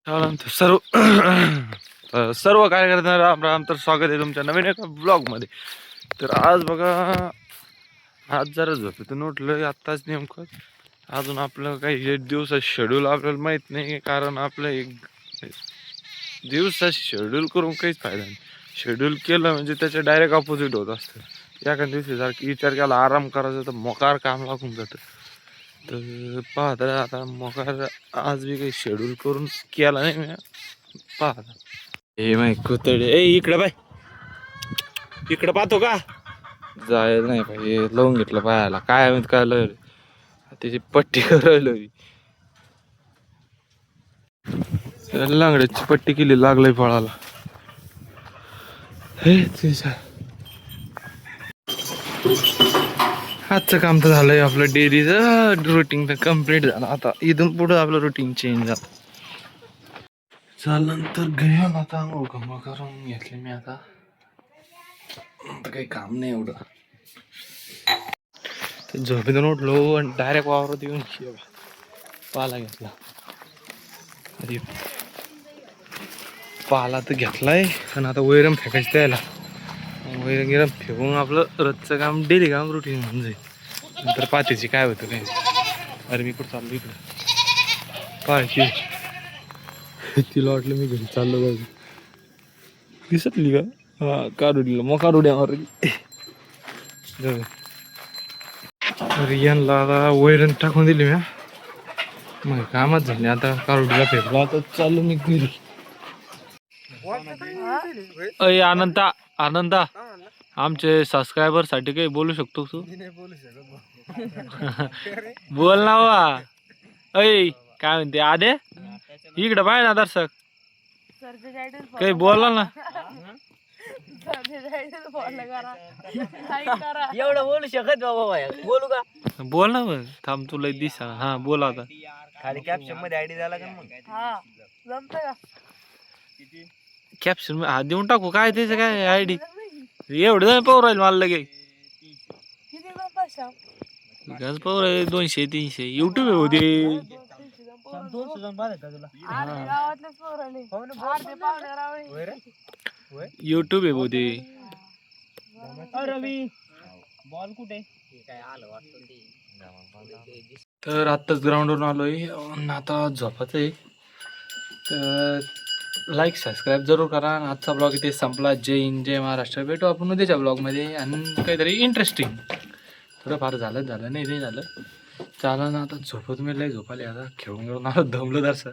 त्यानंतर सर्व सर्व कार्यकर्त्यांना राम राम. तर स्वागत आहे तुमच्या नवीन एका ब्लॉगमध्ये. तर आज बघा, आज जरा झोपेतून उठलोय आत्ताच नेमकं. अजून आपलं काही एक दिवसाचं शेड्यूल आपल्याला माहीत नाही, कारण आपलं एक दिवसाचं शेड्यूल करून काहीच फायदा नाही. शेड्यूल केलं म्हणजे त्याच्या डायरेक्ट ऑपोजिट होत असतं. एखाद्या दिवशी जर विचार केला आराम करायचा तर मोकार काम लागून जातं. तर पाहता आता मोकार आज बी काही शेड्यूल करून केला नाही मी. पाहता हे माहिती कुतडे ए इकडं बाय, इकडं पाहतो का जायला नाही पाहिजे. लावून घेतलं पायाला, काय माहित काय लागलं त्याची पट्टी करायला. लांगड्याची पट्टी केली, लागलंय फळाला. हे आजचं काम तर झालंय आपलं डेलीचं रुटीन तर कम्प्लीट झालं. आता इथून पुढं आपलं रुटीन चेंज झालं. नंतर घेऊन आता आंघोळ घोळ करून घेतले मी. आता काही काम नाही एवढं. झोपेतून उठलो आणि डायरेक्ट वावरात येऊन पाला घेतला. अरे पाला तर घेतलाय आणि आता वैरम फेकायचं त्याला. वैरम गिरम फेकून आपलं रोजचं काम डेली काम रुटीन होऊन जाईल. नंतर पात्याची काय होतं काय. अरे मी कुठं चाललो इकडं पाहायची. तिला वाटलं मी घरी चाललो बाजू दिसतली का. हा कारुडीला मग कारुड्यावर यांना आता वैरण टाकून दिली मी. मग कामच झाले. आता कारुडीला फेकलो. आता चाललो मी घरी. अय आनंदा आनंदा, आमचे सबस्क्रायबर साठी काही बोलू शकतो तू? बोल ना वा. अय काय म्हणते आदे, इकडे पाय ना दर्शक, काही बोलला ना. एवढं बोलू शकत बाबा, बोलू का? बोल ना मग, थांब तुला दिसा. हा बोल आता. खाली कॅप्शन मध्ये आयडी झाला का मग? कॅप्शन हा देऊन टाकू काय त्याचं काय आयडी. एवढं पाहू राहील मला लगे. पाहू राहील 200-300 युट्यूब होते. युट्यूब आहे होते. बॉल कुठे? तर आत्ताच ग्राउंडवरून आलोय. आता झोपायचं आहे. तर लाईक सबस्क्राईब जरूर करा. आजचा ब्लॉग इथे संपला. जय हिंद जय महाराष्ट्र. भेटू आपण उद्याच्या ब्लॉगमध्ये आणि काहीतरी इंटरेस्टिंग. थोडंफार झालं नाही झालं चाला ना. आता झोपत मी लय झोपाले. आता खेळून आलो, दमलो जरासं.